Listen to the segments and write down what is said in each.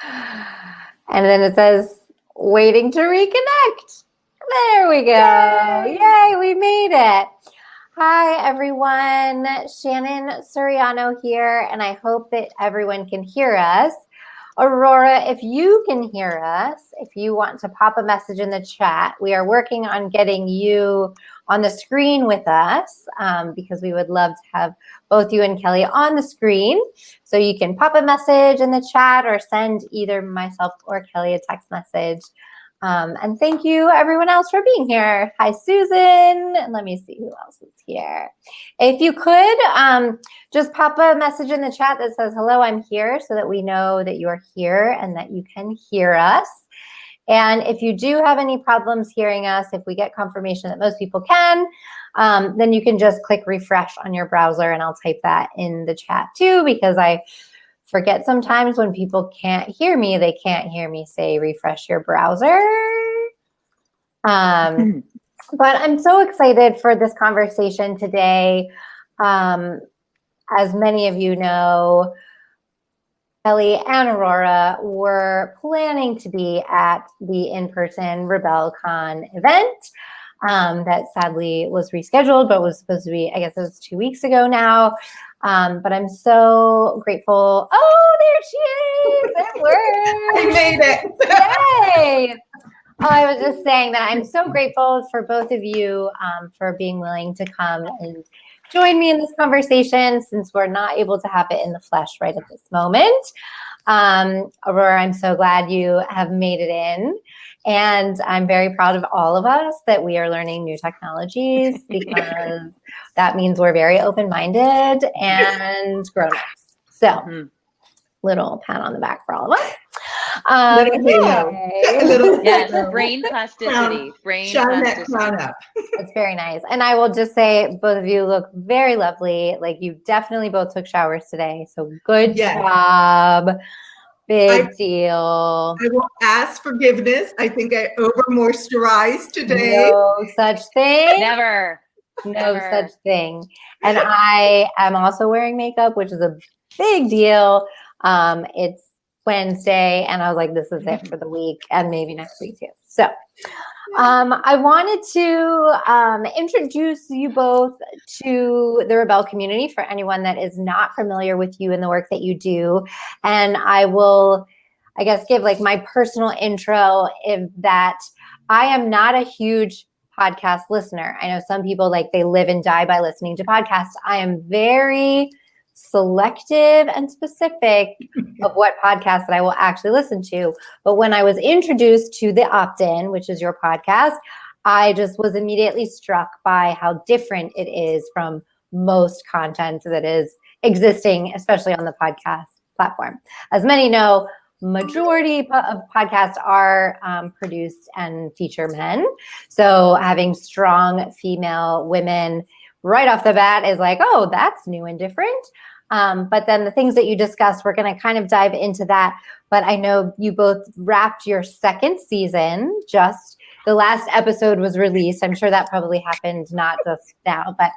And then it says, waiting to reconnect. There we go. Yay, we made it. Hi, everyone. Shannon Suriano here, and I hope that everyone can hear us. Aurora, if you can hear us, if you want to pop a message in the chat, we are working on getting you on the screen with us because we would love to have both you and Kelly on the screen. So you can pop a message in the chat or send either myself or Kelly a text message. And thank you everyone else for being here. Hi, Susan. And let me see who else is here. If you could just pop a message in the chat that says, hello, I'm here, so that we know that you are here and that you can hear us. And if you do have any problems hearing us, if we get confirmation that most people can, then you can just click refresh on your browser, and I'll type that in the chat too, because I forget sometimes when people can't hear me, they can't hear me say refresh your browser. But I'm so excited for this conversation today. As many of you know, Kelly and Aurora were planning to be at the in-person Rebelle Con event that sadly was rescheduled, but was supposed to be, I guess it was 2 weeks ago now. But I'm so grateful. Oh, there she is. It worked. I made it. Yay. Oh, I was just saying that I'm so grateful for both of you for being willing to come and join me in this conversation, since we're not able to have it in the flesh right at this moment. Aurora, I'm so glad you have made it in. And I'm very proud of all of us that we are learning new technologies, because that means we're very open-minded and grown-ups. So, little pat on the back for all of us. Yes, brain plasticity. Shine that crown up. It's very nice. And I will just say, both of you look very lovely. Like, you definitely both took showers today. So good job. Big deal. I will ask forgiveness. I think I over moisturized today. No such thing. Never. No such thing. And I am also wearing makeup, which is a big deal. It's Wednesday, and I was like, this is it for the week, and maybe next week too. So I wanted to introduce you both to the Rebelle community for anyone that is not familiar with you and the work that you do. And I will, I guess, give like my personal intro, in that I am not a huge podcast listener. I know some people, like, they live and die by listening to podcasts. I am very selective and specific of what podcasts that I will actually listen to. But when I was introduced to the Opt-in, which is your podcast, I just was immediately struck by how different it is from most content that is existing, especially on the podcast platform. As many know, majority of podcasts are produced and feature men. So having strong female women right off the bat is like, oh, that's new and different. But then the things that you discussed, we're going to kind of dive into that. But I know you both wrapped your second season. Just the last episode was released. I'm sure that probably happened not just now, but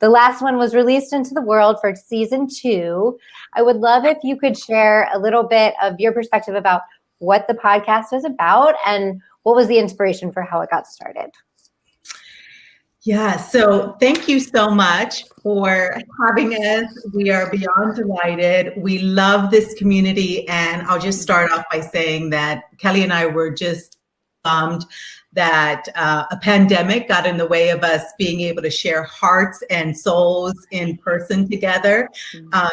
the last one was released into the world for season 2. I would love if you could share a little bit of your perspective about what the podcast is about and what was the inspiration for how it got started. Yeah, so thank you so much for having us. We are beyond delighted. We love this community. And I'll just start off by saying that Kelly and I were just bummed that a pandemic got in the way of us being able to share hearts and souls in person together.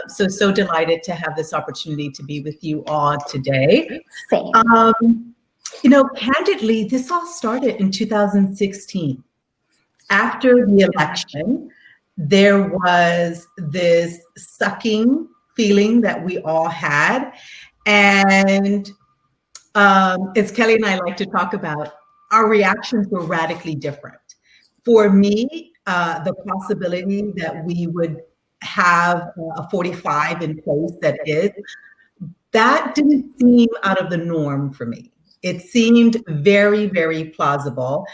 So delighted to have this opportunity to be with you all today. You know, candidly, this all started in 2016. After the election, there was this sucking feeling that we all had. And as Kelly and I like to talk about, our reactions were radically different. For me, the possibility that we would have a 45 in place that didn't seem out of the norm for me. It seemed very, very plausible.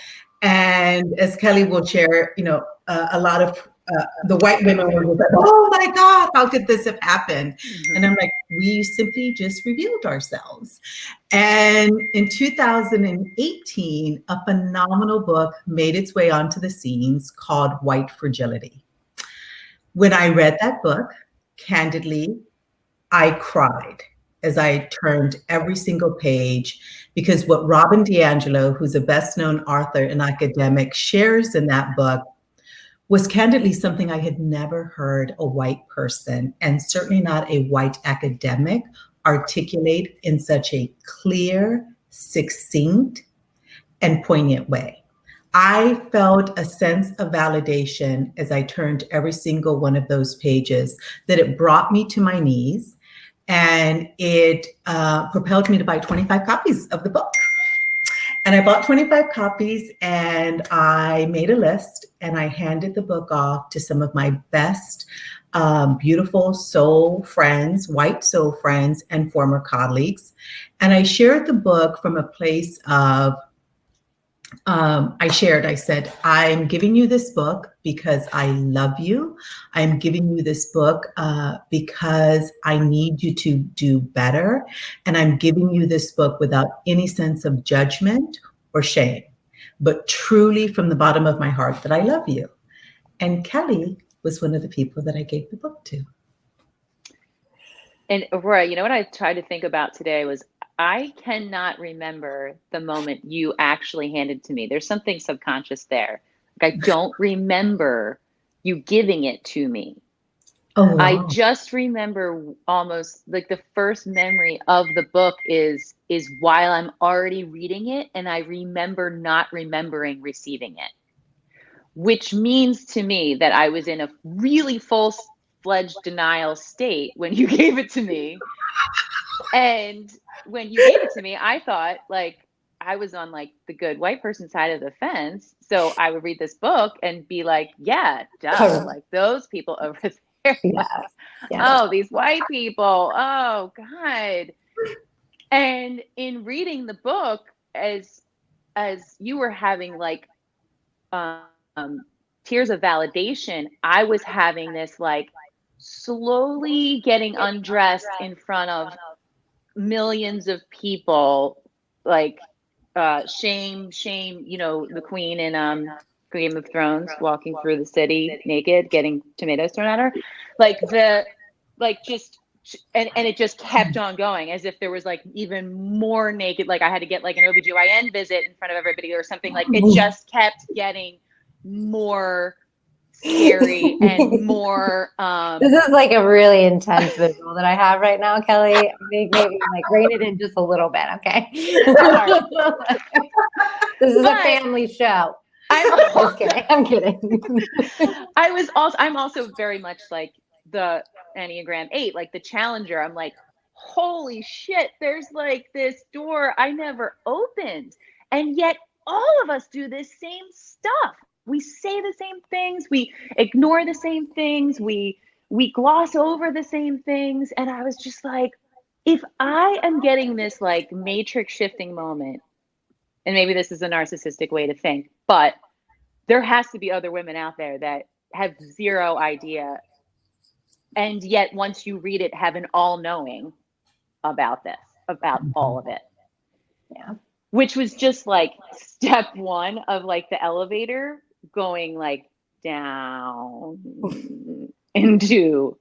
And as Kelly will share, you know, a lot of the white women were just like, oh my God, how could this have happened? And I'm like, we simply just revealed ourselves. And in 2018, a phenomenal book made its way onto the scenes called White Fragility. When I read that book, candidly, I cried as I turned every single page, because what Robin DiAngelo, who's a best-known author and academic, shares in that book was candidly something I had never heard a white person, and certainly not a white academic, articulate in such a clear, succinct, and poignant way. I felt a sense of validation as I turned every single one of those pages, that it brought me to my knees, and it propelled me to buy 25 copies of the book. And I bought 25 copies, and I made a list, and I handed the book off to some of my best, beautiful soul friends, white soul friends, and former colleagues. And I shared the book from a place of, I said, I'm giving you this book because I love you. I'm giving you this book because I need you to do better. And I'm giving you this book without any sense of judgment or shame, but truly from the bottom of my heart that I love you. And Kelly was one of the people that I gave the book to. And Aurora, you know what I tried to think about today was, I cannot remember the moment you actually handed to me. There's something subconscious there. Like, I don't remember you giving it to me. Oh, wow. I just remember almost like the first memory of the book is while I'm already reading it, and I remember not remembering receiving it, which means to me that I was in a really full-fledged denial state when you gave it to me. And when you gave it to me, I thought like I was on like the good white person side of the fence. So I would read this book and be like, yeah, duh, like those people over there. Yeah. Oh, these white people. Oh, God. And in reading the book, as you were having like tears of validation, I was having this like slowly getting undressed in front of millions of people, like shame, you know, the queen in Game of Thrones walking through the city naked, getting tomatoes thrown at her, like just and it just kept on going as if there was like even more naked, like I had to get like an OBGYN visit in front of everybody or something. Like it just kept getting more scary and more this is like a really intense visual that I have right now, Kelly. I think maybe like rein it in just a little bit, okay? This is a family show. I'm just kidding. I'm kidding. I'm also very much like the Enneagram 8, like the challenger. I'm like, holy shit, there's like this door I never opened. And yet all of us do this same stuff. We say the same things, we ignore the same things, we gloss over the same things. And I was just like, if I am getting this like matrix shifting moment, and maybe this is a narcissistic way to think, but there has to be other women out there that have zero idea, and yet once you read it, have an all-knowing about this, about all of it. Yeah. Which was just like step one of like the elevator going like down into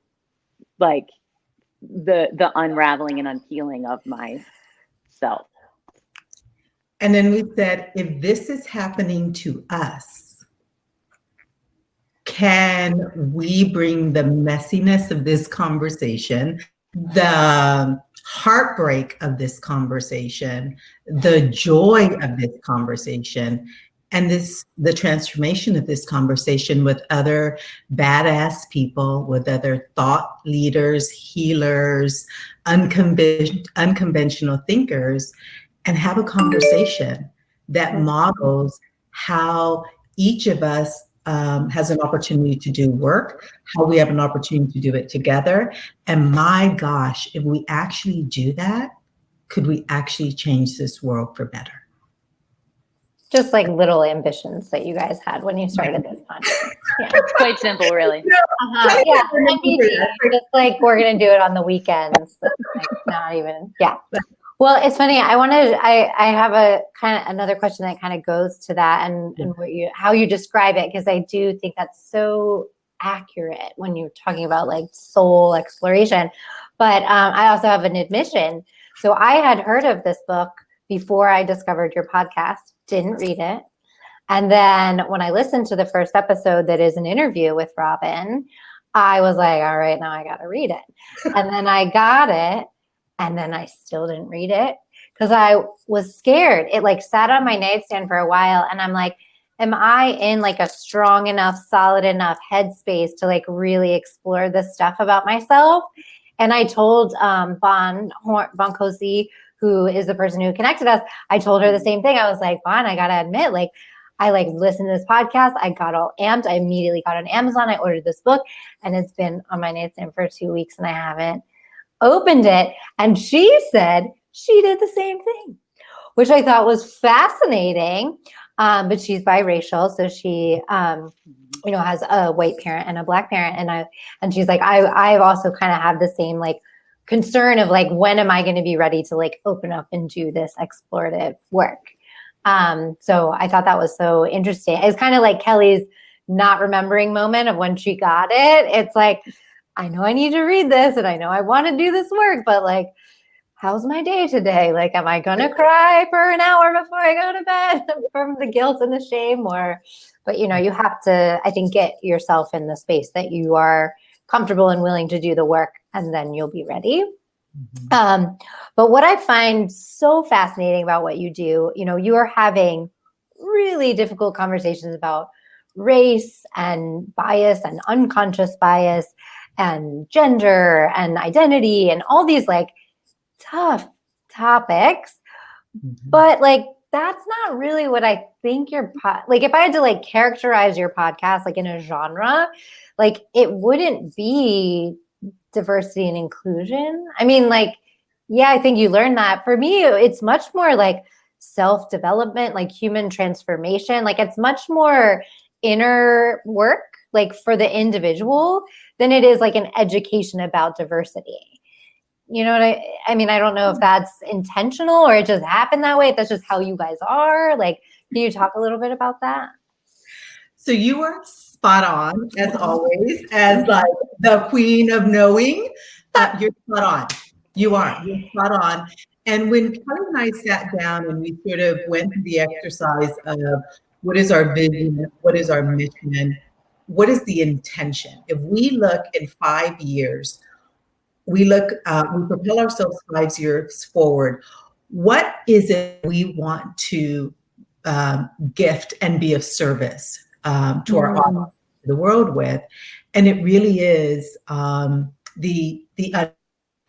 like the unraveling and unpeeling of myself. And then we said, if this is happening to us, can we bring the messiness of this conversation, the heartbreak of this conversation, the joy of this conversation, and the transformation of this conversation with other badass people, with other thought leaders, healers, unconventional thinkers, and have a conversation that models how each of us has an opportunity to do work, how we have an opportunity to do it together. And my gosh, if we actually do that, could we actually change this world for better? Just like little ambitions that you guys had when you started this podcast. Yeah. It's quite simple, really. Yeah. Just like we're gonna do it on the weekends. Like not even. Yeah. Well, it's funny. I have a kind of another question that kind of goes to that and how you describe it, because I do think that's so accurate when you're talking about like soul exploration. But I also have an admission. So I had heard of this book before I discovered your podcast, didn't read it. And then when I listened to the first episode that is an interview with Robin, I was like, all right, now I got to read it. And then I got it. And then I still didn't read it because I was scared. It like sat on my nightstand for a while. And I'm like, am I in like a strong enough, solid enough headspace to like really explore this stuff about myself? And I told Boncosi, who is the person who connected us, I told her the same thing. I was like, Bon, I got to admit, like, I like listened to this podcast. I got all amped. I immediately got on Amazon. I ordered this book and it's been on my nightstand for 2 weeks and I haven't opened it. And she said she did the same thing, which I thought was fascinating. But she's biracial. So she, has a white parent and a Black parent. And she's like, I've also kind of have the same like concern of like, when am I going to be ready to like open up and do this explorative work? So I thought that was so interesting. It's kind of like Kelly's not remembering moment of when she got it. It's like, I know I need to read this and I know I want to do this work, but like, how's my day today? Like, am I going to cry for an hour before I go to bed from the guilt and the shame? But you have to, I think, get yourself in the space that you are comfortable and willing to do the work, and then you'll be ready. Mm-hmm. But what I find so fascinating about what you do, you are having really difficult conversations about race and bias and unconscious bias and gender and identity and all these like tough topics. Mm-hmm. But like, that's not really what I think like if I had to like characterize your podcast, like in a genre, like it wouldn't be diversity and inclusion. I mean, like, yeah, I think you learn that. For me, it's much more like self-development, like human transformation. Like it's much more inner work, like for the individual, than it is like an education about diversity. You know what I mean? I don't know if that's intentional or it just happened that way. If that's just how you guys are. Like, can you talk a little bit about that? So you are spot on, as always, as like the queen of knowing. You're spot on. You're spot on. And when Kelly and I sat down and we sort of went through the exercise of what is our vision, what is our mission, what is the intention? If we look in 5 years, we propel ourselves 5 years forward. What is it we want to gift and be of service to our audience, to the world with? And it really is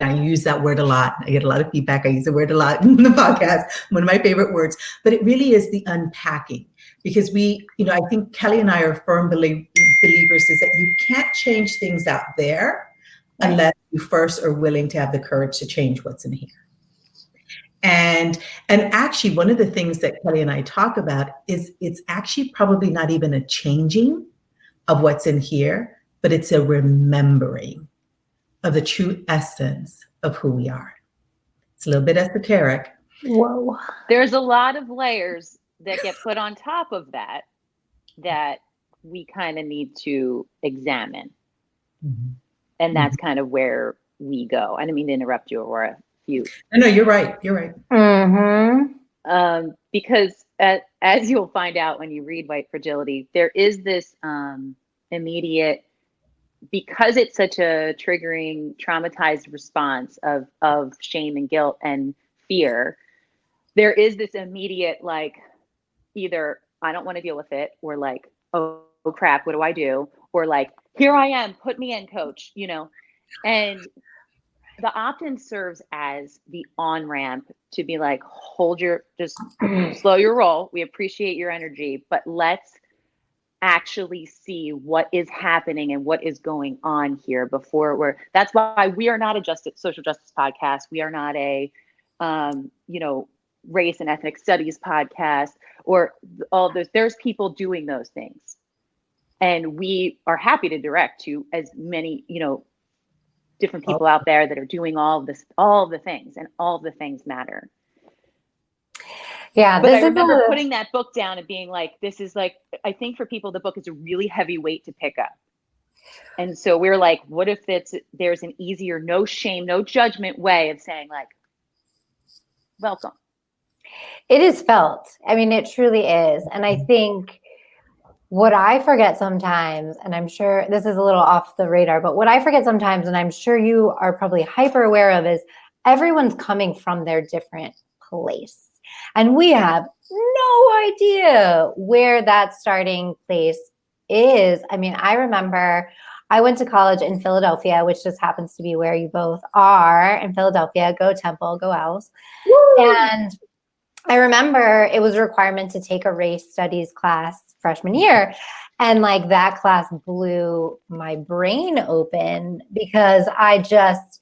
I use that word a lot. I get a lot of feedback. I use the word a lot in the podcast, one of my favorite words, but it really is the unpacking, because I think Kelly and I are firm believers is that you can't change things out there unless you first are willing to have the courage to change what's in here. And actually, one of the things that Kelly and I talk about is it's actually probably not even a changing of what's in here, but it's a remembering of the true essence of who we are. It's a little bit esoteric. Whoa. There's a lot of layers that get put on top of that we kind of need to examine. Mm-hmm. And that's kind of where we go. I didn't mean to interrupt you, Aurora. No, you're right. You're right. Mm-hmm. Because as you'll find out when you read White Fragility, there is this immediate, because it's such a triggering, traumatized response of shame and guilt and fear, there is this immediate, like, either I don't want to deal with it, or like, oh crap, what do I do? Or like, here I am, put me in, coach, and the opt-in serves as the on-ramp to be like, just slow your roll. We appreciate your energy, but let's actually see what is happening and what is going on here before that's why we are not a social justice podcast. We are not a, race and ethnic studies podcast, or all those. There's people doing those things. And we are happy to direct to as many, different people out there that are doing all of the things, and all of the things matter. Yeah. But I remember putting that book down and being like, this is like, I think for people, the book is a really heavy weight to pick up. And so we're like, what if there's an easier, no shame, no judgment way of saying like, welcome. It is felt. I mean, it truly is. And I think what I forget sometimes, and I'm sure this is a little off the radar, but what I forget sometimes, and I'm sure you are probably hyper aware of, is everyone's coming from their different place. And we have no idea where that starting place is. I mean, I remember I went to college in Philadelphia, which just happens to be where you both are in Philadelphia. Go Temple, go Owls. Woo! And I remember it was a requirement to take a race studies class freshman year. And like that class blew my brain open because I just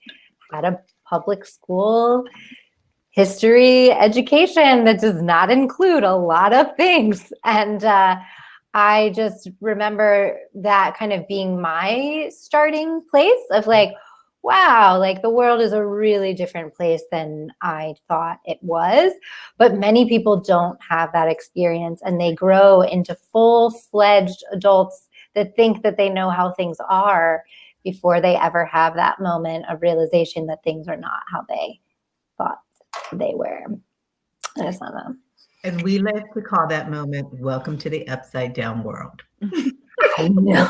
had a public school history education that does not include a lot of things. And I just remember that kind of being my starting place of like, wow, like the world is a really different place than I thought it was. But many people don't have that experience, and they grow into full-fledged adults that think that they know how things are before they ever have that moment of realization that things are not how they thought they were. I just don't know. And we like to call that moment, welcome to the upside down world. I know.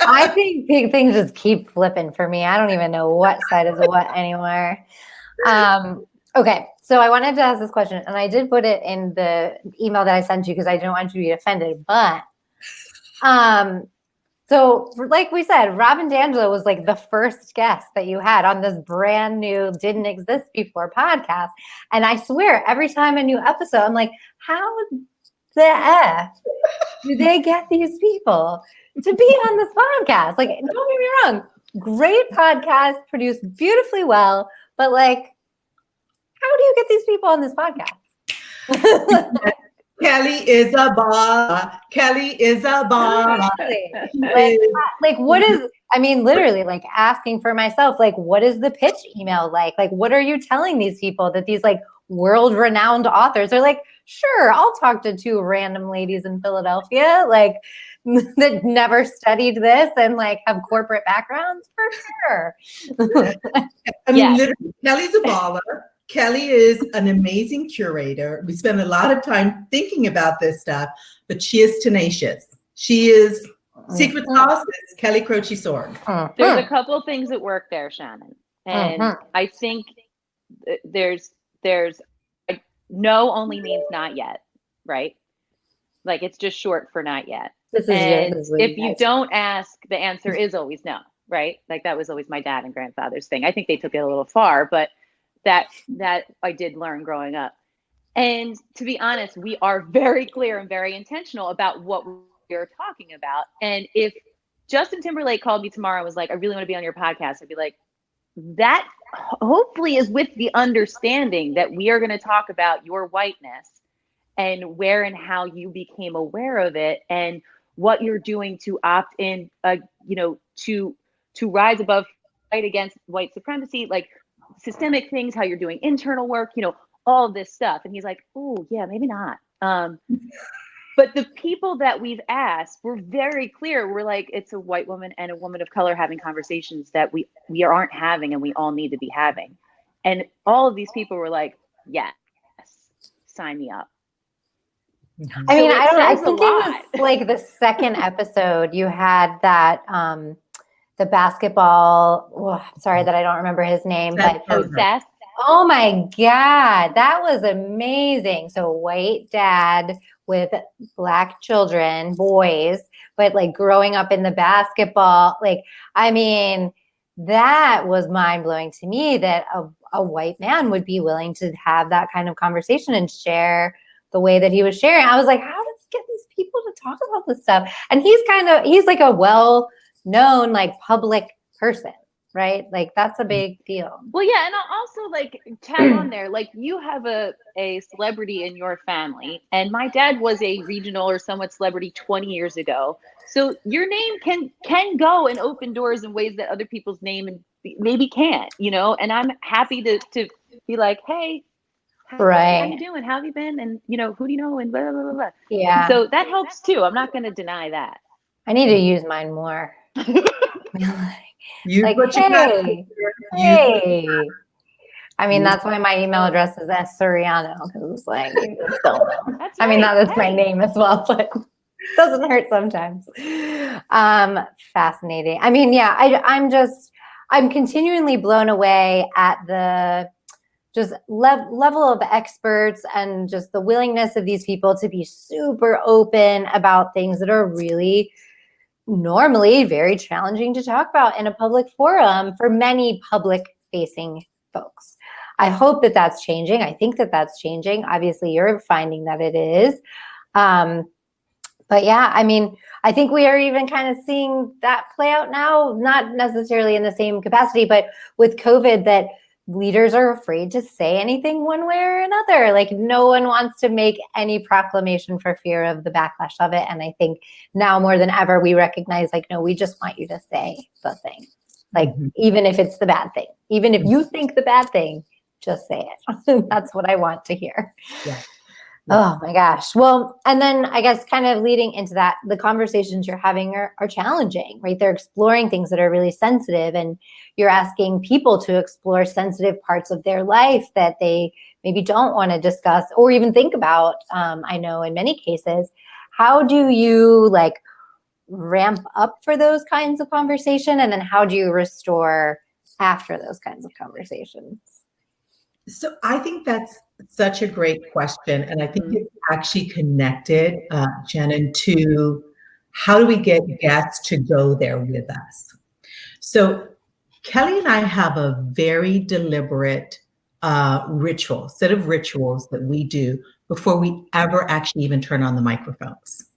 I think things just keep flipping for me. I don't even know what side is what anymore. Okay, so I wanted to ask this question, and I did put it in the email that I sent you because I didn't want you to be offended. But so like we said, Robin D'Angelo was like the first guest that you had on this brand new, didn't exist before podcast. And I swear, every time a new episode, I'm like, how the F do they get these people to be on this podcast? Like, don't get me wrong, great podcast, produced beautifully well, but like, how do you get these people on this podcast? Kelly is a bar. Kelly is a bar. Like, what is, I mean, literally like asking for myself, like, what is the pitch email like? Like, what are you telling these people that these like world-renowned authors are like, sure, I'll talk to two random ladies in Philadelphia, like that never studied this and like have corporate backgrounds for sure. I mean, literally, Kelly's a baller. Kelly is an amazing curator. We spend a lot of time thinking about this stuff, but she is tenacious. She is secret sauce is Kelly Croce Sorg. There's a couple things that work there, Shannon. And I think there's no only means not yet, right? Like it's just short for not yet. If you don't ask, the answer is always no, right? Like that was always my dad and grandfather's thing. I think they took it a little far, but that I did learn growing up. And to be honest, we are very clear and very intentional about what we're talking about. And if Justin Timberlake called me tomorrow and was like, I really want to be on your podcast, I'd be like, that hopefully is with the understanding that we are going to talk about your whiteness and where and how you became aware of it and what you're doing to opt in, to rise above, fight against white supremacy, like systemic things, how you're doing internal work, all this stuff. And he's like, oh yeah, maybe not. But the people that we've asked, we're very clear. We're like, it's a white woman and a woman of color having conversations that we aren't having and we all need to be having. And all of these people were like, yes, sign me up. I mean, I think it was like the second episode you had that, the basketball, I'm sorry that I don't remember his name, but Seth. Oh my God, that was amazing. So white dad with black children, boys, but like growing up in the basketball, like, I mean, that was mind blowing to me that a white man would be willing to have that kind of conversation and share the way that he was sharing. I was like, how does he get these people to talk about this stuff? And he's like a well-known, like public person, right? Like that's a big deal. Well, yeah, and I'll also like tag on there, like you have a celebrity in your family, and my dad was a regional or somewhat celebrity 20 years ago. So your name can go and open doors in ways that other people's name and maybe can't, you know. And I'm happy to be like, hey, how you doing? How have you been? And you know, who do you know? And blah blah blah blah. Yeah. So that helps too. I'm not going to deny that. I need to use mine more. Use Like, what you got. hey. I mean, that's why my email address is Soriano, because it's like, you just don't know. That's I mean, right. that is my name as well, but it doesn't hurt sometimes. Fascinating. I mean, yeah, I'm continually blown away at the just level of experts and just the willingness of these people to be super open about things that are really normally very challenging to talk about in a public forum for many public facing folks. I hope that that's changing. I think that that's changing. Obviously, you're finding that it is. But yeah, I mean, I think we are even kind of seeing that play out now, not necessarily in the same capacity, but with COVID, that leaders are afraid to say anything one way or another. Like no one wants to make any proclamation for fear of the backlash of it. And I think now more than ever, we recognize like, no, we just want you to say the thing. Like, even if it's the bad thing, even if you think the bad thing, just say it. That's what I want to hear. Yeah. Oh my gosh. Well, and then I guess kind of leading into that, the conversations you're having are challenging, right? They're exploring things that are really sensitive, and you're asking people to explore sensitive parts of their life that they maybe don't want to discuss or even think about. I know in many cases, how do you like ramp up for those kinds of conversation? And then how do you restore after those kinds of conversations? So I think that's such a great question. And I think it's actually connected, Shannon, to how do we get guests to go there with us? So Kelly and I have a very deliberate set of rituals that we do before we ever actually even turn on the microphones.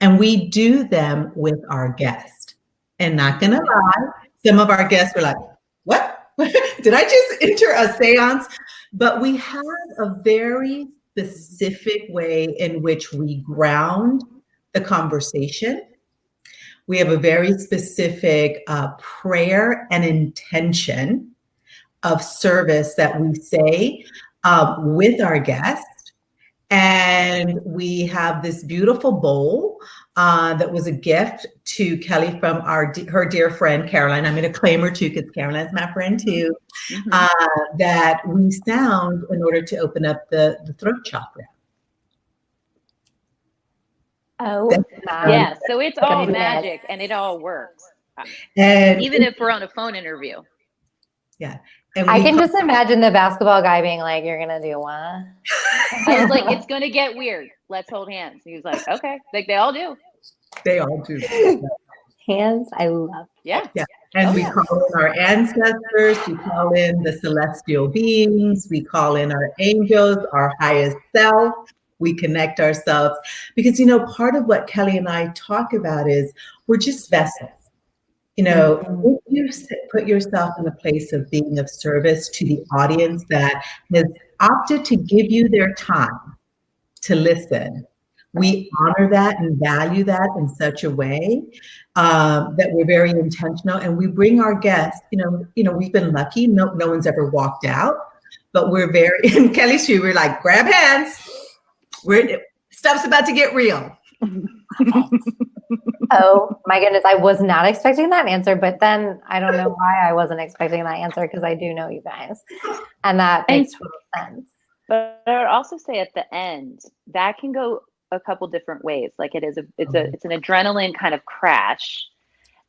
And we do them with our guest. And not gonna lie, some of our guests were like, what? Did I just enter a seance? But we have a very specific way in which we ground the conversation. We have a very specific prayer and intention of service that we say with our guest. And we have this beautiful bowl that was a gift to Kelly from her dear friend, Caroline. I'm going to claim her too, because Caroline's my friend too, that we sound in order to open up the throat chakra. Oh, yeah. So it's all magic and it all works. And even if we're on a phone interview. Yeah. And I can just imagine the basketball guy being like, you're going to do what? I was like, it's going to get weird. Let's hold hands. He was like, okay. Like they all do. They all do. Hands, I love. Yeah. Yeah. And we call in our ancestors. We call in the celestial beings. We call in our angels, our highest self. We connect ourselves. Because, you know, part of what Kelly and I talk about is we're just vessels. You know, if you put yourself in a place of being of service to the audience that has opted to give you their time to listen, we honor that and value that in such a way that we're very intentional, and we bring our guests. You know, we've been lucky; no one's ever walked out, but we're very in Kelly's shoe. We're like, grab hands. Stuff's about to get real. Oh my goodness, I was not expecting that answer, but then I don't know why I wasn't expecting that answer, because I do know you guys, and that makes total sense. But I would also say at the end, that can go a couple different ways. Like it's an adrenaline kind of crash,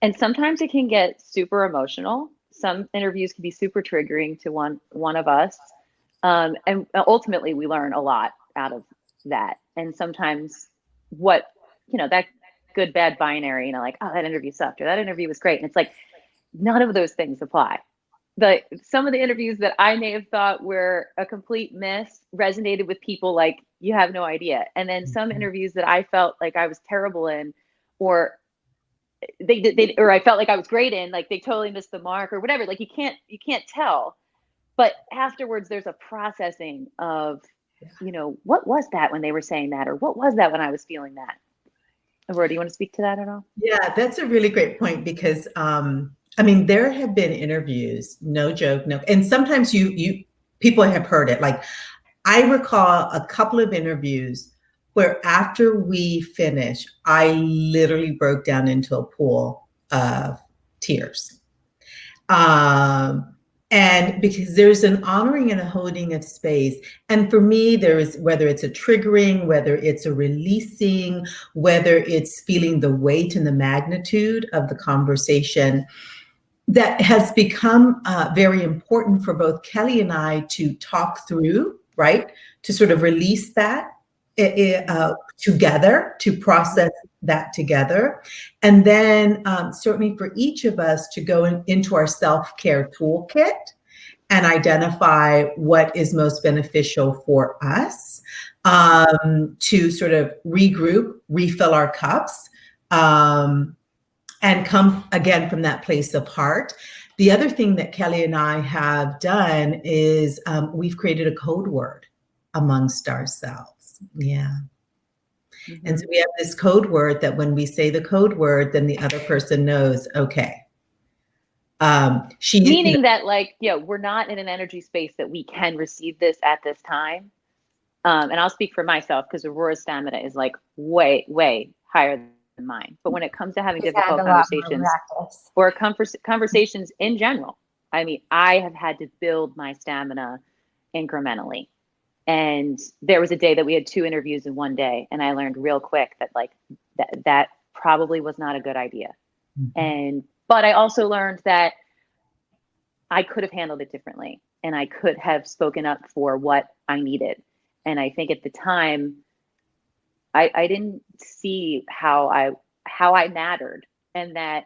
and sometimes it can get super emotional. Some interviews can be super triggering to one of us, and ultimately we learn a lot out of that. And sometimes that good bad binary, like, oh, that interview sucked or that interview was great, and it's like none of those things apply. But some of the interviews that I may have thought were a complete miss resonated with people like you have no idea. And then some interviews that I felt like I was terrible in, or or I felt like I was great in, like they totally missed the mark or whatever. Like you can't tell. But afterwards, there's a processing of, what was that when they were saying that, or what was that when I was feeling that? Aurora, do you want to speak to that at all? Yeah, that's a really great point because, I mean, there have been interviews, no joke, no, and sometimes people have heard it. Like I recall a couple of interviews where after we finished, I literally broke down into a pool of tears. And because there's an honoring and a holding of space. And for me, there is, whether it's a triggering, whether it's a releasing, whether it's feeling the weight and the magnitude of the conversation, that has become very important for both Kelly and I to talk through, right? To sort of release that together, to process that together. And then certainly for each of us to go into our self-care toolkit and identify what is most beneficial for us, to sort of regroup, refill our cups, and come again from that place of heart. The other thing that Kelly and I have done is we've created a code word amongst ourselves. Yeah. Mm-hmm. And so we have this code word that when we say the code word, then the other person knows, okay. Meaning that, like, we're not in an energy space that we can receive this at this time. And I'll speak for myself because Aurora's stamina is like way, way higher than mine. But when it comes to having difficult conversations or conversations in general, I mean, I have had to build my stamina incrementally. And there was a day that we had 2 interviews in one day, and I learned real quick that like that probably was not a good idea. Mm-hmm. But I also learned that I could have handled it differently, and I could have spoken up for what I needed. And I think at the time, I didn't see how I mattered, and that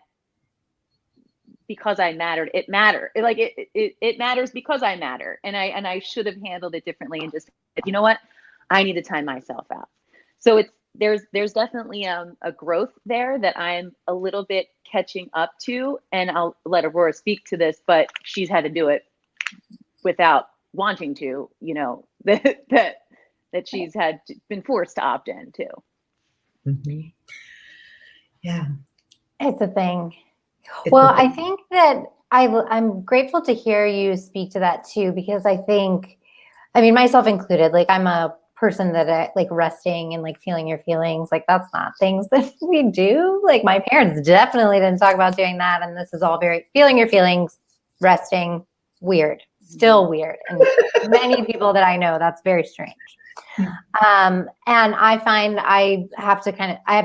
because I mattered, it mattered. It matters because I matter, and I should have handled it differently and just, you know what, I need to time myself out. So there's definitely a growth there that I'm a little bit catching up to, and I'll let Aurora speak to this, but she's had to do it without wanting to, that she's been forced to opt in too. Mm-hmm. Yeah, it's a thing. Well, I think that I'm grateful to hear you speak to that too, because I think, I mean, myself included, like I'm a person that like resting and like feeling your feelings, like that's not things that we do. Like my parents definitely didn't talk about doing that. And this is all very feeling your feelings, resting, weird, still weird. And many people that I know, that's very strange. And I find I have to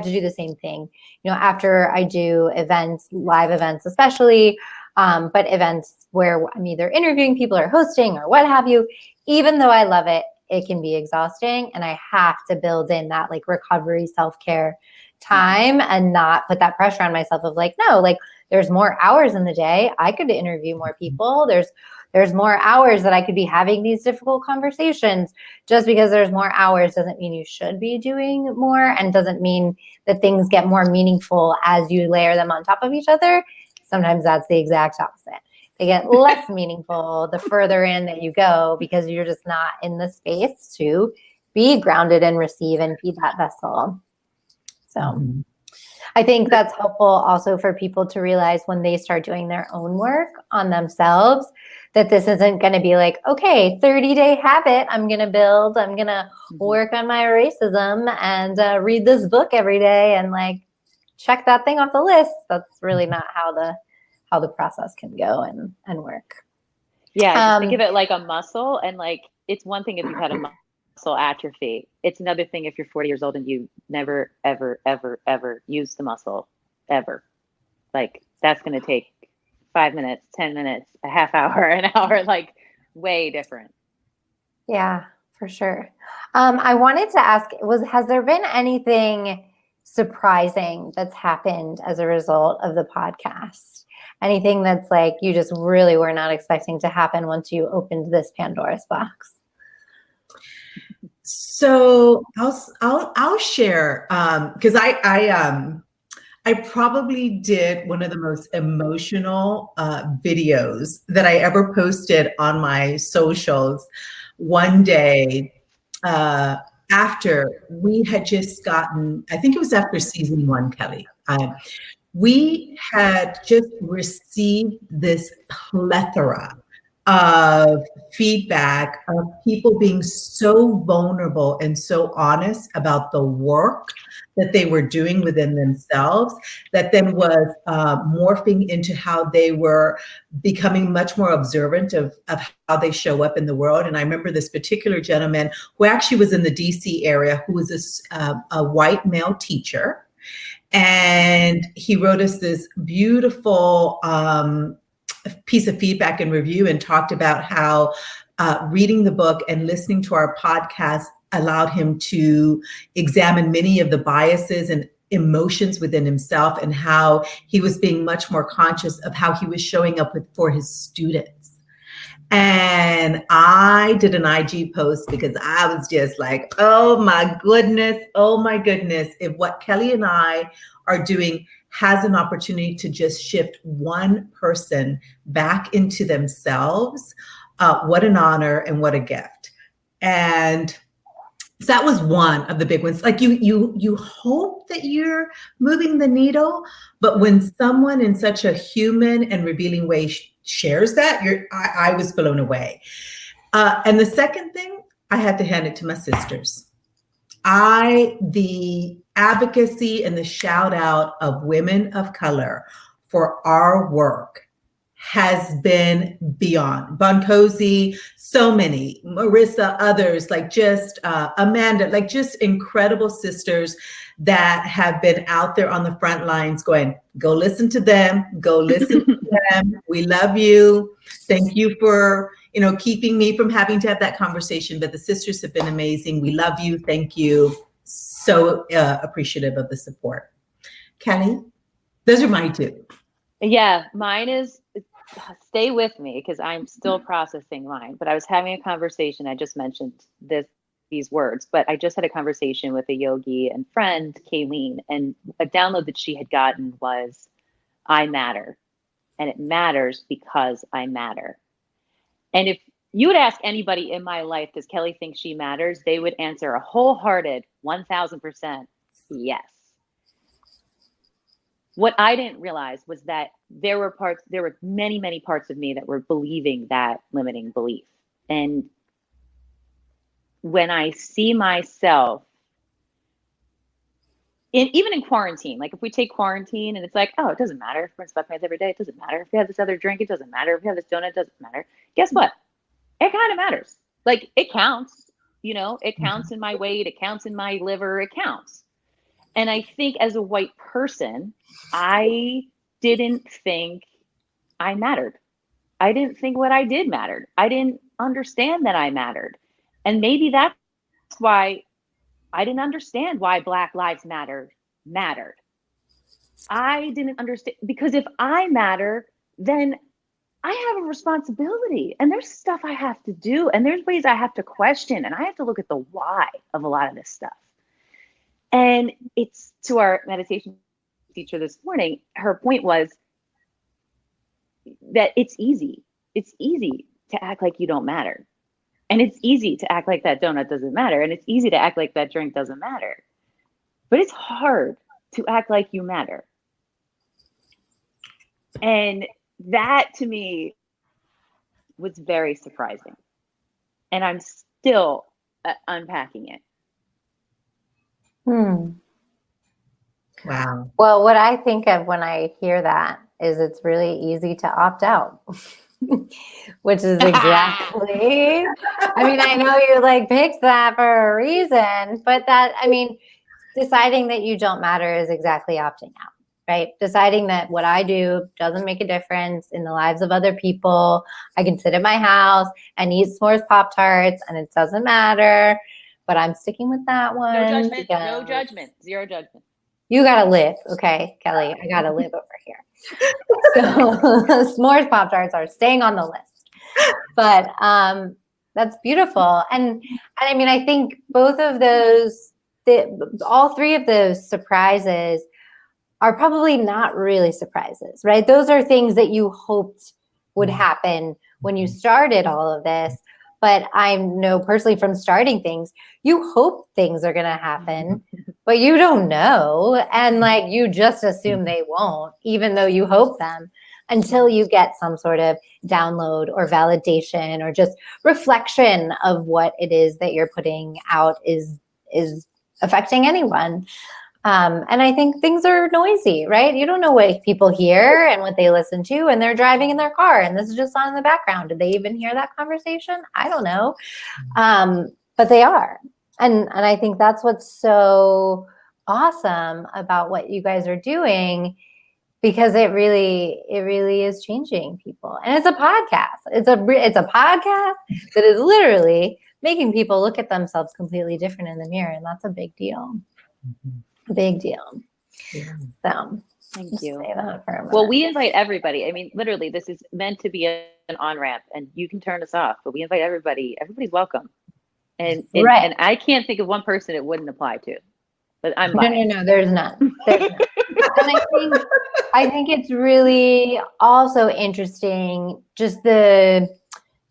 do the same thing, after I do events, live events, especially, but events where I'm either interviewing people or hosting or what have you, even though I love it, it can be exhausting. And I have to build in that like recovery, self-care time and not put that pressure on myself of like, no, like there's more hours in the day. I could interview more people. There's more hours that I could be having these difficult conversations. Just because there's more hours doesn't mean you should be doing more, and doesn't mean that things get more meaningful as you layer them on top of each other. Sometimes that's the exact opposite. They get less meaningful the further in that you go, because you're just not in the space to be grounded and receive and be that vessel. So I think that's helpful also for people to realize when they start doing their own work on themselves, that this isn't going to be like, okay, 30-day habit I'm going to build. I'm going to work on my racism and read this book every day and like check that thing off the list. That's really not how the process can go and work. Yeah, just think of it like a muscle, and like it's one thing if you've had a muscle atrophy. It's another thing if you're 40 years old and you never, ever, ever, ever use the muscle, ever. Like that's going to take 5 minutes, 10 minutes, a half hour, an hour, like way different. Yeah, for sure. I wanted to ask, has there been anything surprising that's happened as a result of the podcast? Anything that's like you just really were not expecting to happen once you opened this Pandora's box? So I'll share because I I probably did one of the most emotional videos that I ever posted on my socials one day after we had just gotten, I think it was after season 1, Kelly. We had just received this plethora of feedback of people being so vulnerable and so honest about the work that they were doing within themselves, that then was morphing into how they were becoming much more observant of how they show up in the world. And I remember this particular gentleman who actually was in the DC area, who was a white male teacher. And he wrote us this beautiful piece of feedback and review and talked about how reading the book and listening to our podcast allowed him to examine many of the biases and emotions within himself, and how he was being much more conscious of how he was showing up for his students. And I did an IG post because I was just like, oh my goodness, if what Kelly and I are doing has an opportunity to just shift one person back into themselves, what an honor and what a gift. And so that was one of the big ones. Like you hope that you're moving the needle, but when someone in such a human and revealing way shares that, I was blown away. And the second thing, I had to hand it to my sisters. The advocacy and the shout out of women of color for our work has been beyond. Boncozy, so many, Marissa, others, like just Amanda, like just incredible sisters that have been out there on the front lines going, go listen to them, go listen to them. We love you. Thank you for, keeping me from having to have that conversation. But the sisters have been amazing. We love you. Thank you. So appreciative of the support. Kelly, those are my two. Yeah, mine is, stay with me because I'm still processing mine. But I was having a conversation. I just mentioned these words, but I just had a conversation with a yogi and friend, Kayleen, and a download that she had gotten was, I matter. And it matters because I matter. And if you would ask anybody in my life, does Kelly think she matters? They would answer a wholehearted 1000% yes. What I didn't realize was that there were many, many parts of me that were believing that limiting belief. And when I see myself, even in quarantine, like if we take quarantine and it's like, oh, it doesn't matter if we're in sweatpants every day, it doesn't matter. If we have this other drink, it doesn't matter. If we have this donut, it doesn't matter. Guess what? It kind of matters. Like it counts, it counts in my weight, it counts in my liver, it counts. And I think as a white person, I didn't think I mattered. I didn't think what I did mattered. I didn't understand that I mattered. And maybe that's why I didn't understand why Black Lives Matter mattered. I didn't understand, because if I matter, then I have a responsibility, and there's stuff I have to do, and there's ways I have to question, and I have to look at the why of a lot of this stuff. And it's to our meditation teacher this morning, her point was that it's easy. It's easy to act like you don't matter. And it's easy to act like that donut doesn't matter. And it's easy to act like that drink doesn't matter. But it's hard to act like you matter. And that to me was very surprising. And I'm still unpacking it. Wow. Well, what I think of when I hear that is it's really easy to opt out, which is exactly, I know you picked that for a reason, but deciding that you don't matter is exactly opting out, right? Deciding that what I do doesn't make a difference in the lives of other people. I can sit at my house and eat s'mores Pop-Tarts and it doesn't matter, but I'm sticking with that one. No judgment, zero judgment. You gotta live, okay, Kelly? I gotta live over here. So s'mores Pop-Tarts are staying on the list. But that's beautiful. And I think both of those, all three of those surprises are probably not really surprises, right? Those are things that you hoped would happen when you started all of this. But I know personally from starting things, you hope things are going to happen, but you don't know. And like you just assume they won't, even though you hope them, until you get some sort of download or validation or just reflection of what it is that you're putting out is affecting anyone. And I think things are noisy, right? You don't know what people hear and what they listen to, and they're driving in their car, and this is just on in the background. Did they even hear that conversation? I don't know, but they are, and I think that's what's so awesome about what you guys are doing, because it really is changing people. And it's a podcast. It's a podcast that is literally making people look at themselves completely different in the mirror, and that's a big deal. Big deal. Yeah. So Thank just you. say that for a minute. Well, we invite everybody. I mean, literally, this is meant to be an on-ramp, and you can turn us off, but we invite everybody. Everybody's welcome. And Right. and I can't think of one person it wouldn't apply to, but I'm No, biased. there's none. There's none. And I think it's really also interesting, just the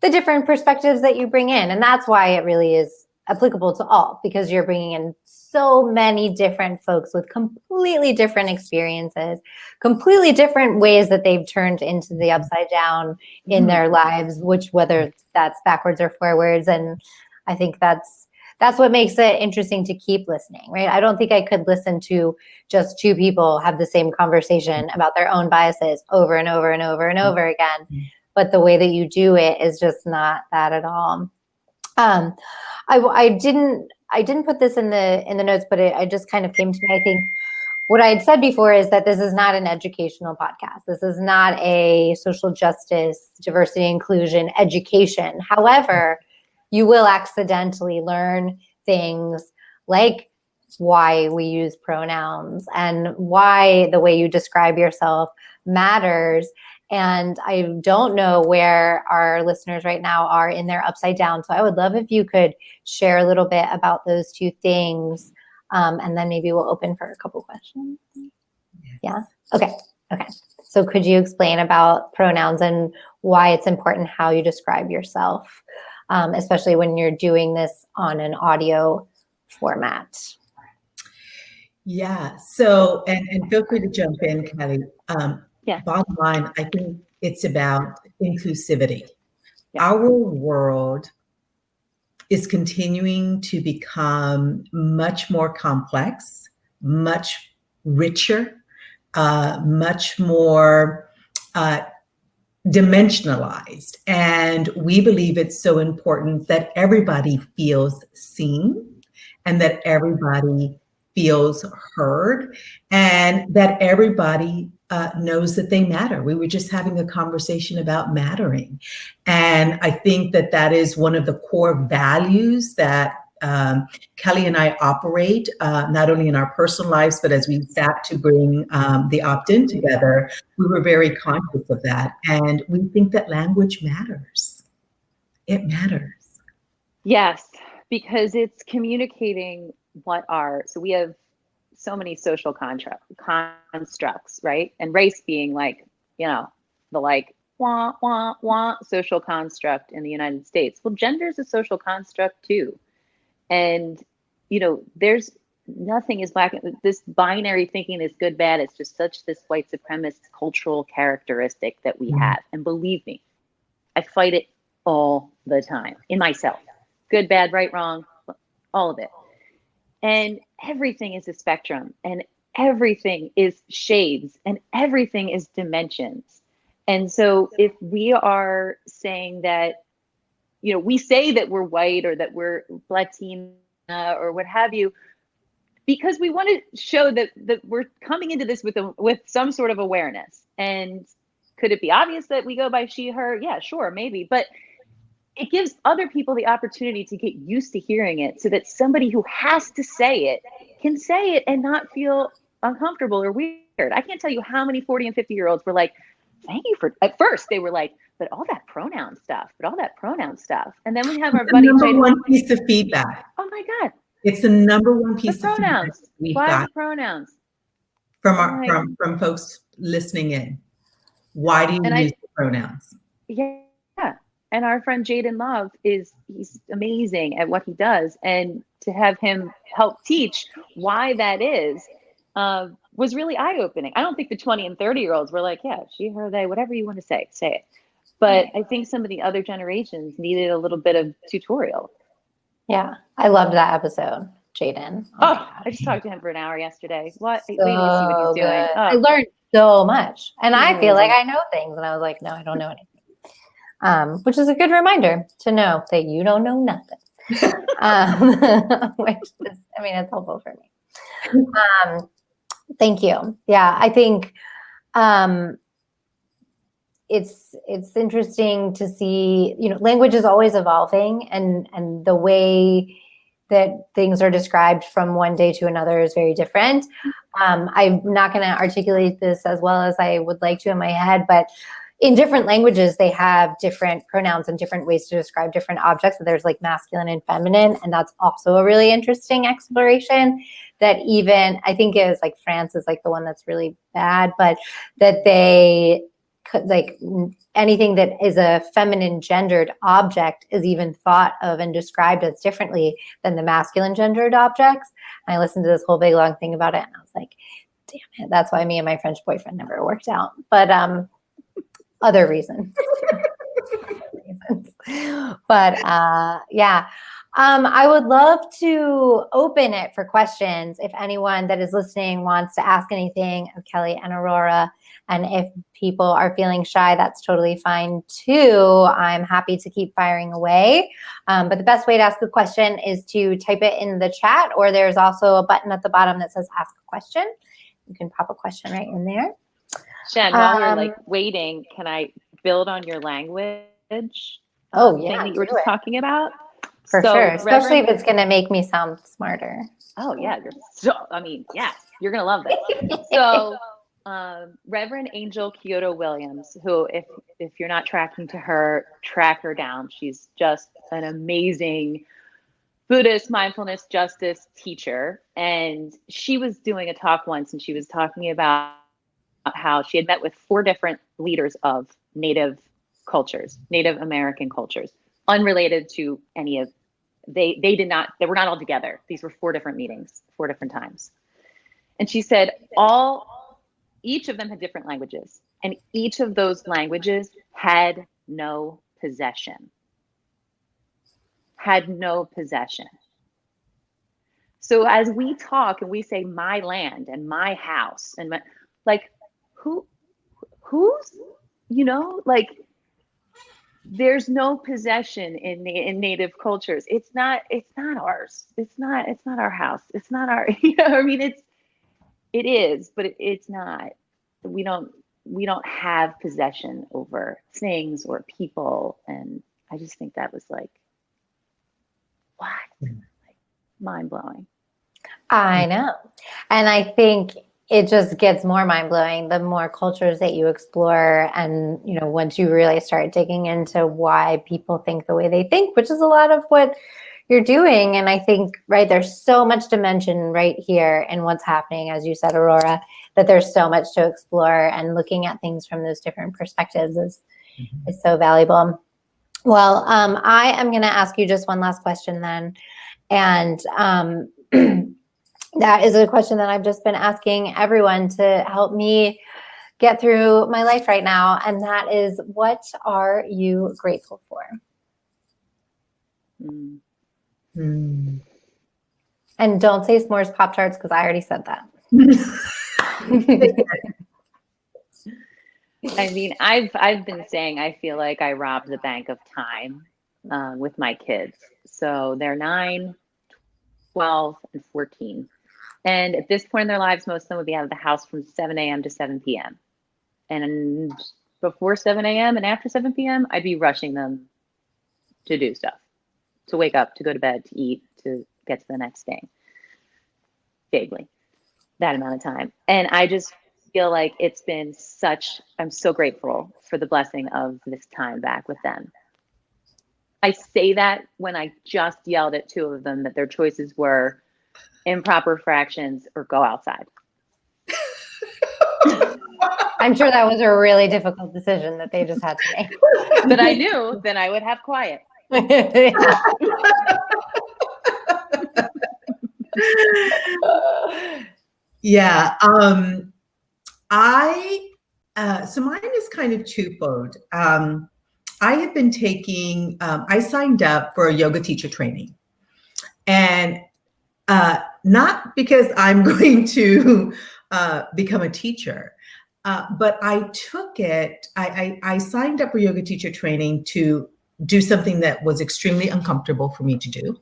different perspectives that you bring in. And that's why it really is applicable to all, because you're bringing in so many different folks with completely different experiences, completely different ways that they've turned into the upside down in their lives, which whether that's backwards or forwards. And I think that's what makes it interesting to keep listening, right? I don't think I could listen to just two people have the same conversation about their own biases over and over and over and over again. But the way that you do it is just not that at all. I didn't put this in the notes, but it just kind of came to me. I think what I had said before is that this is not an educational podcast. This is not a social justice, diversity, inclusion, education. However, you will accidentally learn things like why we use pronouns and why the way you describe yourself matters. And I don't know where our listeners right now are in their upside down. So I would love if you could share a little bit about those two things. And then maybe we'll open for a couple questions. Yeah. Okay. So could you explain about pronouns and why it's important how you describe yourself, especially when you're doing this on an audio format? Yeah. So, and feel free to jump in, Kelly. Yeah. Bottom line, I think it's about inclusivity. Yeah. Our world is continuing to become much more complex, much richer, much more dimensionalized. And we believe it's so important that everybody feels seen and that everybody feels heard and that everybody knows that they matter. We were just having a conversation about mattering. And I think that that is one of the core values that Kelly and I operate, not only in our personal lives, but as we sat to bring the opt-in together, we were very conscious of that. And we think that language matters. It matters. Yes, because it's communicating so we have so many social constructs, right? And race being like, the like wah, wah, wah social construct in the United States. Well, gender is a social construct too. And, there's nothing is black. This binary thinking is good, bad. It's just such this white supremacist cultural characteristic that we have. And believe me, I fight it all the time in myself. Good, bad, right, wrong, all of it. And everything is a spectrum and everything is shades and everything is dimensions. And so if we are saying that, we say that we're white or that we're Latina or what have you, because we want to show that we're coming into this with some sort of awareness. And could it be obvious that we go by she, her? Yeah, sure, maybe. But it gives other people the opportunity to get used to hearing it so that somebody who has to say it can say it and not feel uncomfortable or weird. I can't tell you how many 40 and 50-year-olds were like, thank you for, at first they were like, but all that pronoun stuff. And then we have our buddy Number one piece of feedback. Oh my God. It's the number one piece The of feedback pronouns. we've Why got the pronouns? from folks listening in. Why do you use the pronouns? Yeah. And our friend Jaden Love he's amazing at what he does. And to have him help teach why that is, was really eye-opening. I don't think the 20 and 30-year-olds were like, yeah, she, her, they, whatever you want to say it. But I think some of the other generations needed a little bit of tutorial. Yeah. I loved that episode, Jaden. Oh, I just talked to him for an hour yesterday. Wait till you see what he's doing. Good. I learned so much. And I feel like I know things. And I was like, no, I don't know anything. Which is a good reminder to know that you don't know nothing. Which is, I mean, it's helpful for me. Thank you. Yeah, I think it's interesting to see, language is always evolving, and the way that things are described from one day to another is very different. I'm not going to articulate this as well as I would like to in my head, but in different languages, they have different pronouns and different ways to describe different objects. So there's like masculine and feminine, and that's also a really interesting exploration that even, I think it was like France is like the one that's really bad, but that they could, like, anything that is a feminine gendered object is even thought of and described as differently than the masculine gendered objects. And I listened to this whole big long thing about it, and I was like, damn it, that's why me and my French boyfriend never worked out. But other reasons. But yeah, I would love to open it for questions if anyone that is listening wants to ask anything of Kelly and Aurora. And if people are feeling shy, that's totally fine too. I'm happy to keep firing away. But the best way to ask a question is to type it in the chat, or there's also a button at the bottom that says ask a question. You can pop a question right in there. Shen, while we're like waiting, can I build on your language? Oh yeah, thing that you were just talking about? For sure, especially if it's going to make me sound smarter. Oh yeah, yes, you're going to love this. So Reverend Angel Kyoto Williams, who if you're not tracking to her, track her down. She's just an amazing Buddhist mindfulness justice teacher. And she was doing a talk once, and she was talking about how she had met with 4 different leaders of Native cultures, Native American cultures, unrelated to any of, they were not all together. These were 4 different meetings, 4 different times. And she said each of them had different languages, and each of those languages had no possession. Had no possession. So as we talk and we say my land and my house and who's, there's no possession in Native cultures. It's not ours. It's not our house. It's not our, it is, but it's not. We don't have possession over things or people. And I just think that was like, what? Like, mind blowing. I know. And I think it just gets more mind-blowing the more cultures that you explore, and once you really start digging into why people think the way they think, which is a lot of what you're doing. And I think, right, there's so much dimension right here in what's happening, as you said, Aurora, that there's so much to explore, and looking at things from those different perspectives is so valuable. Well, I am going to ask you just one last question then, and that is a question that I've just been asking everyone to help me get through my life right now. And that is, what are you grateful for? And don't say s'mores Pop-Tarts, because I already said that. I mean, I've been saying I feel like I robbed the bank of time with my kids. So they're 9, 12, and 14. And at this point in their lives, most of them would be out of the house from 7 a.m. to 7 p.m. And before 7 a.m. and after 7 p.m., I'd be rushing them to do stuff, to wake up, to go to bed, to eat, to get to the next thing. Vaguely, that amount of time. And I just feel like it's been I'm so grateful for the blessing of this time back with them. I say that when I just yelled at 2 of them that their choices were improper fractions or go outside. I'm sure that was a really difficult decision that they just had to make. But I knew then I would have quiet. Yeah. So mine is kind of twofold. I have been taking, I signed up for a yoga teacher training, and not because I'm going to become a teacher, but I took it, I signed up for yoga teacher training to do something that was extremely uncomfortable for me to do.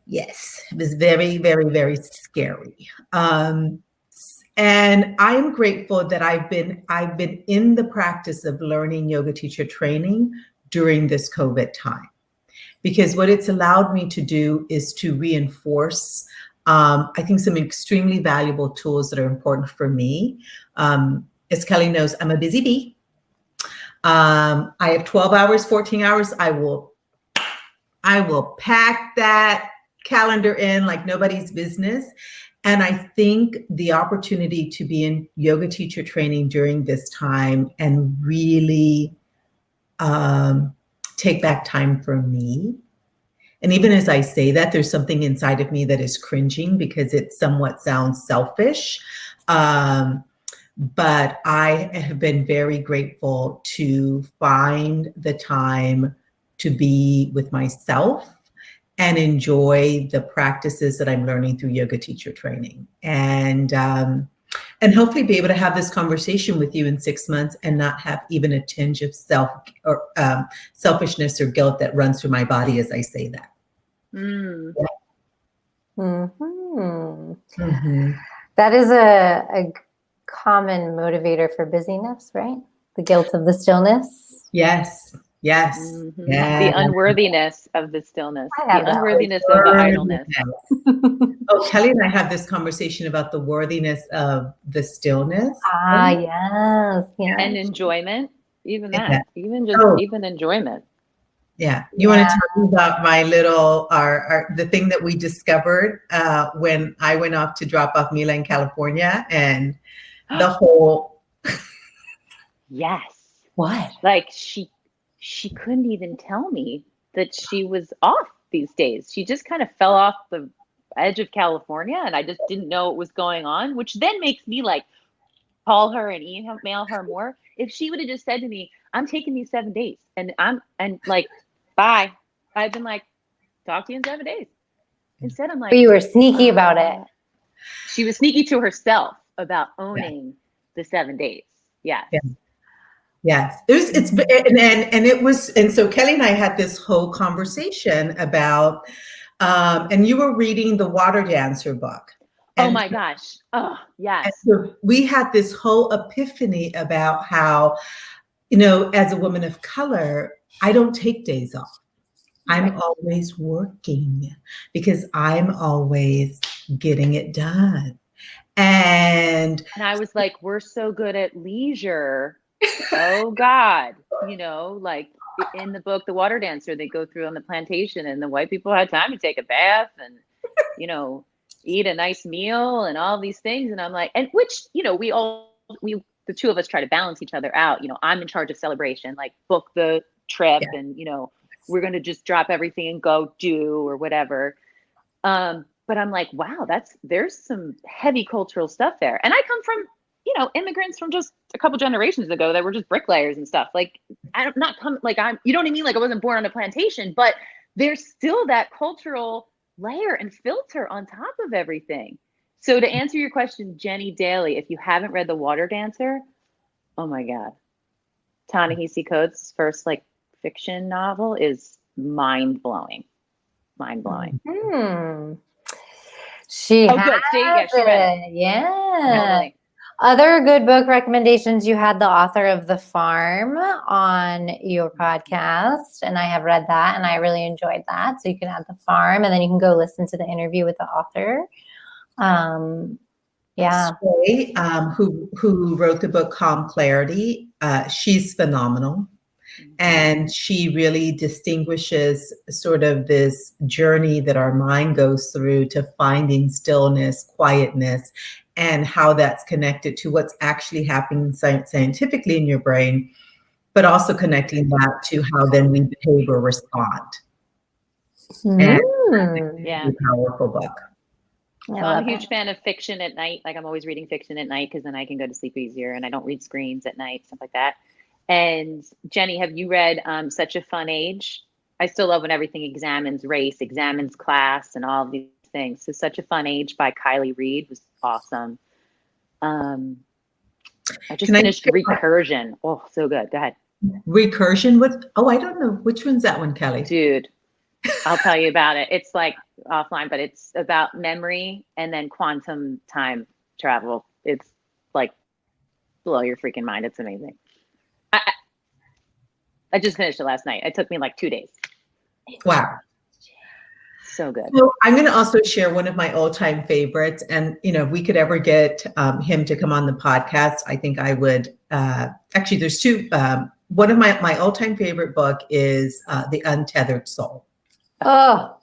Yes, it was very, very, very scary. And I'm grateful that I've been in the practice of learning yoga teacher training during this COVID time, because what it's allowed me to do is to reinforce, I think, some extremely valuable tools that are important for me. As Kelly knows, I'm a busy bee. I have 12 hours, 14 hours. I will pack that calendar in like nobody's business. And I think the opportunity to be in yoga teacher training during this time and really take back time for me. And even as I say that, there's something inside of me that is cringing because it somewhat sounds selfish. But I have been very grateful to find the time to be with myself and enjoy the practices that I'm learning through yoga teacher training. And hopefully be able to have this conversation with you in 6 months and not have even a tinge of selfishness or guilt that runs through my body as I say that. Mm. Mm-hmm. Mm-hmm. That is a common motivator for busyness, right? The guilt of the stillness. Yes. Yes. Mm-hmm. Yes. The unworthiness of the stillness. I The have that. unworthiness of the idleness. Oh, Kelly and I have this conversation about the worthiness of the stillness. Yes. And enjoyment. Even that. Yeah. Even enjoyment. Yeah. You want to tell me about my little, the thing that we discovered when I went off to drop off Mila in California, and the whole. Yes. What? Like she couldn't even tell me that she was off these days. She just kind of fell off the edge of California, and I just didn't know what was going on, which then makes me like call her and email her more. If she would have just said to me, I'm taking these 7 days and like, bye. I've been like, talk to you in 7 days. Instead, I'm like, but you were sneaky about it. She was sneaky to herself about owning the 7 days. Yes. Yeah. Yes. So Kelly and I had this whole conversation about, and you were reading the Water Dancer book. Oh my gosh. Oh, yes. So we had this whole epiphany about how, as a woman of color, I don't take days off. I'm always working because I'm always getting it done. And I was like, we're so good at leisure. Oh God. Like in the book, The Water Dancer, they go through on the plantation and the white people had time to take a bath and, eat a nice meal and all these things. And I'm like, and which, the two of us try to balance each other out. I'm in charge of celebration, like book the trip and, we're going to just drop everything and go do or whatever. But I'm like, wow, there's some heavy cultural stuff there. And I come from, immigrants from just a couple generations ago that were just bricklayers and stuff. Like, I'm not coming, like you know what I mean? Like I wasn't born on a plantation, but there's still that cultural layer and filter on top of everything. So to answer your question, Jenny Daly, if you haven't read The Water Dancer, oh my God. Ta-Nehisi Coates' first fiction novel is mind-blowing. Mind-blowing. She has good. See? Yeah, she read it. Yeah. Totally. Other good book recommendations, you had the author of The Farm on your podcast, and I have read that, and I really enjoyed that. So you can add The Farm, and then you can go listen to the interview with the author. Sway, who wrote the book Calm Clarity, she's phenomenal. And she really distinguishes sort of this journey that our mind goes through to finding stillness, quietness, and how that's connected to what's actually happening scientifically in your brain, but also connecting that to how then we behave or respond. And Yeah. a powerful book. So I'm a huge fan of fiction at night. Like I'm always reading fiction at night because then I can go to sleep easier and I don't read screens at night, stuff like that. And Jenny, have you read Such a Fun Age? I still love when everything examines race, examines class, and all of these things. So Such a Fun Age by Kylie Reed was awesome. I just finished Recursion. Oh, so good. Go ahead. Recursion with, I don't know. Which one's that one, Kelly? Dude, I'll tell you about it. It's like offline, but it's about memory and then quantum time travel. It's like blow your freaking mind. It's amazing. I just finished it last night. It took me like 2 days. Wow. So good. So I'm going to also share one of my all-time favorites. And, if we could ever get him to come on the podcast, I think I would. Actually, there's two. One of my all-time favorite book is The Untethered Soul. Oh,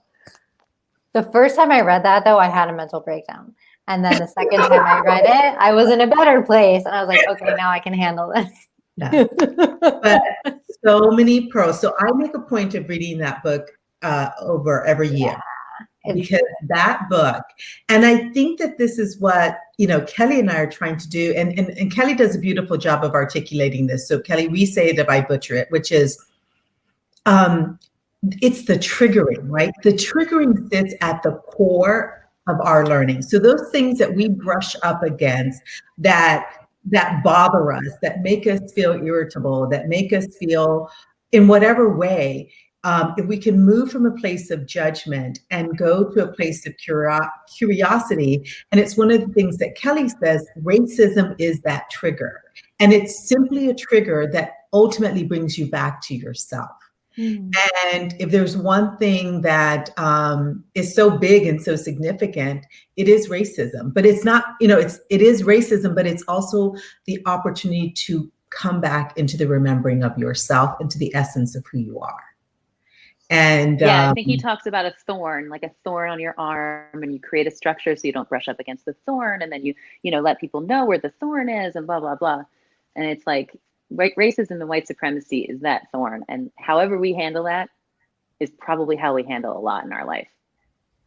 the first time I read that, though, I had a mental breakdown. And then the second time I read it, I was in a better place. And I was like, okay, now I can handle this. Yeah. But so many pros. So I make a point of reading that book over every year. Because that book, and I think that this is what, Kelly and I are trying to do. And Kelly does a beautiful job of articulating this. So Kelly, we say it if I butcher it, which is, it's the triggering, right? The triggering sits at the core of our learning. So those things that we brush up against that bother us, that make us feel irritable, that make us feel in whatever way, if we can move from a place of judgment and go to a place of curiosity, and it's one of the things that Kelly says, racism is that trigger. And it's simply a trigger that ultimately brings you back to yourself. And if there's one thing that is so big and so significant, it is racism. But it's not, it is racism, but it's also the opportunity to come back into the remembering of yourself, into the essence of who you are. And I think he talks about a thorn, like a thorn on your arm, and you create a structure so you don't brush up against the thorn, and then you let people know where the thorn is, and blah blah blah. And it's like racism and white supremacy is that thorn, and however we handle that is probably how we handle a lot in our life.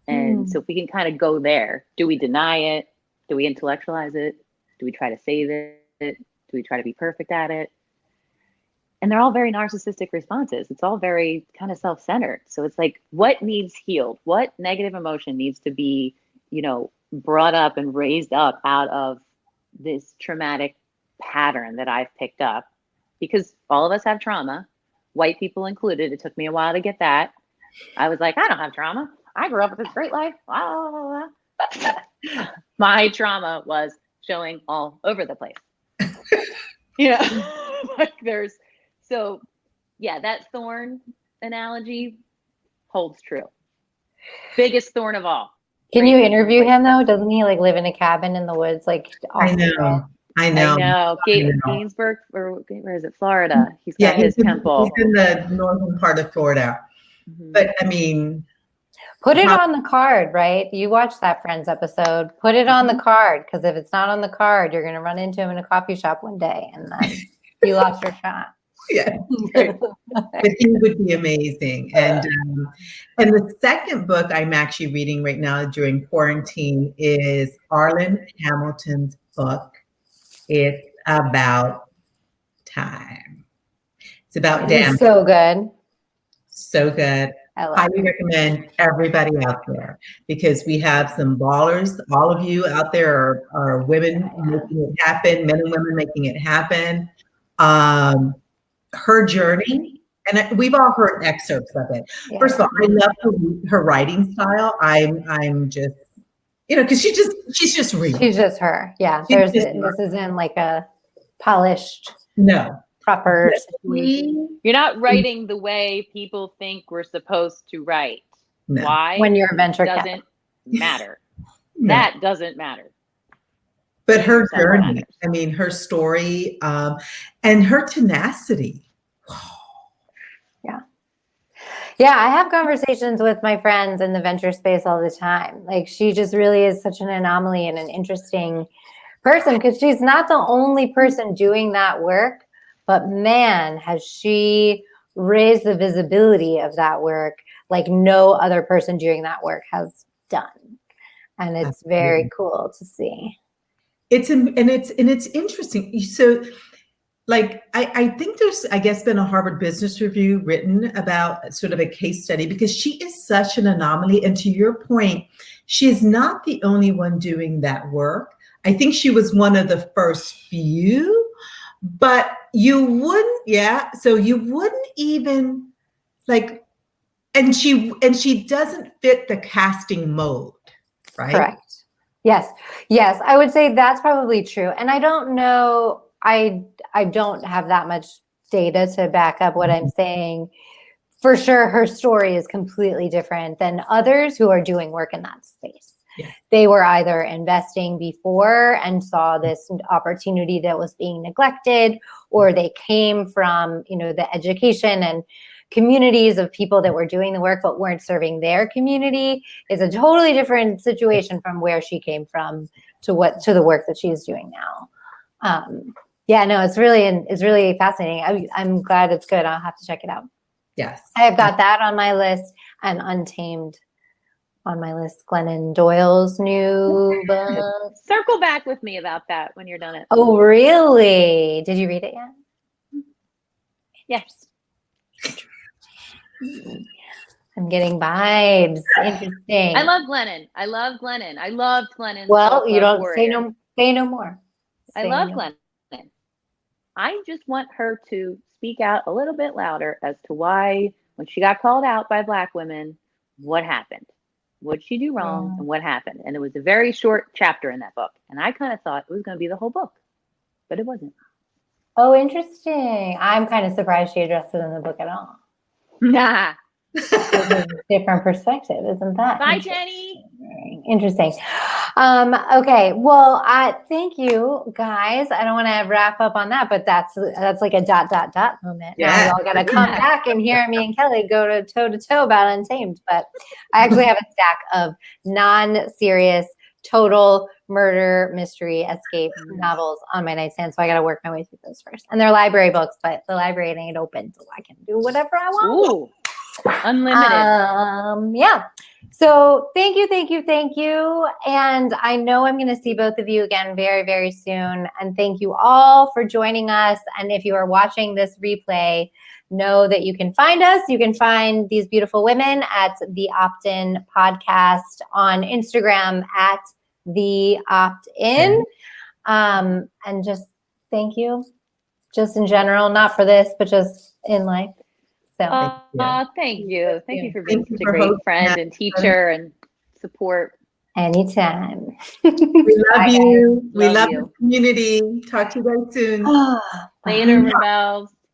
And so if we can kind of go there, do we deny it? Do we intellectualize it? Do we try to save it? Do we try to be perfect at it? And they're all very narcissistic responses. It's all very kind of self-centered. So it's like, what needs healed? What negative emotion needs to be, brought up and raised up out of this traumatic pattern that I've picked up? Because all of us have trauma, white people included. It took me a while to get that. I was like, I don't have trauma. I grew up with this great life. My trauma was showing all over the place. So yeah, that thorn analogy holds true. Biggest thorn of all. Can you interview him though? Doesn't he live in a cabin in the woods? I know. Gainesburg, or where is it? Florida. He's got his temple. He's in the northern part of Florida. Mm-hmm. But I mean, put it on the card, right? You watched that Friends episode. Put it on the card, because if it's not on the card, you're going to run into him in a coffee shop one day, and then you lost your shot. Yeah, but he would be amazing. And the second book I'm actually reading right now during quarantine is Arlen Hamilton's book. It's about time. It's about damage. So good. So good. I highly recommend everybody out there, because we have some ballers. All of you out there are women making it happen, men and women making it happen. Her journey, and we've all heard excerpts of it. Yeah. First of all, I love her writing style. I'm just, because she's just real. She's just her. Yeah. This isn't like a polished, proper. You're not writing the way people think we're supposed to write. No. Why? When you're a venture doesn't matter. That doesn't matter. But her journey, I mean, her story, and her tenacity. Yeah, I have conversations with my friends in the venture space all the time. Like, she just really is such an anomaly and an interesting person, because she's not the only person doing that work, but man, has she raised the visibility of that work like no other person doing that work has done. And it's very cool to see. It's interesting. So, like, I think there's, I guess, been a Harvard Business Review written about sort of a case study, because she is such an anomaly. And to your point, she is not the only one doing that work. I think she was one of the first few, but you wouldn't, so you wouldn't even like, and she doesn't fit the casting mold, right? Correct. Yes. Yes. I would say that's probably true. And I don't know, I don't have that much data to back up what I'm saying. For sure, her story is completely different than others who are doing work in that space. Yeah. They were either investing before and saw this opportunity that was being neglected, or they came from, the education and communities of people that were doing the work but weren't serving their community. Is a totally different situation from where she came from to the work that she's doing now. Yeah, no, it's really fascinating. I'm glad it's good. I'll have to check it out. Yes. I've got that on my list, and Untamed on my list. Glennon Doyle's new book. Circle back with me about that when you're done it. Oh, really? Did you read it yet? Yes. I'm getting vibes. Interesting. I love Glennon. I loved Glennon. Well, you don't say no more. I love Glennon. I just want her to speak out a little bit louder as to why, when she got called out by Black women, what happened? What did she do wrong, and what happened? And it was a very short chapter in that book. And I kind of thought it was going to be the whole book, but it wasn't. Oh, interesting. I'm kind of surprised she addressed it in the book at all. Nah. Different perspective, isn't that? Bye, Jenny. Interesting. Okay. Well, thank you, guys. I don't want to wrap up on that, but that's like a ... moment. Yeah. Now we all got to come back and hear me and Kelly go toe to toe about Untamed. But I actually have a stack of non-serious, total murder mystery escape novels on my nightstand, so I got to work my way through those first. And they're library books, but the library ain't open, so I can do whatever I want. Ooh. Unlimited. Yeah. So thank you. And I know I'm going to see both of you again very, very soon. And thank you all for joining us. And if you are watching this replay, know that you can find us. You can find these beautiful women at the Opt-in Podcast on Instagram at the Opt-in. And just thank you. Just in general, not for this, but just in life. So thank you. Thank you for being such a great friend and teacher and support. Anytime. We love you. We love you. the community. Talk to you guys soon. Later, Rebelle.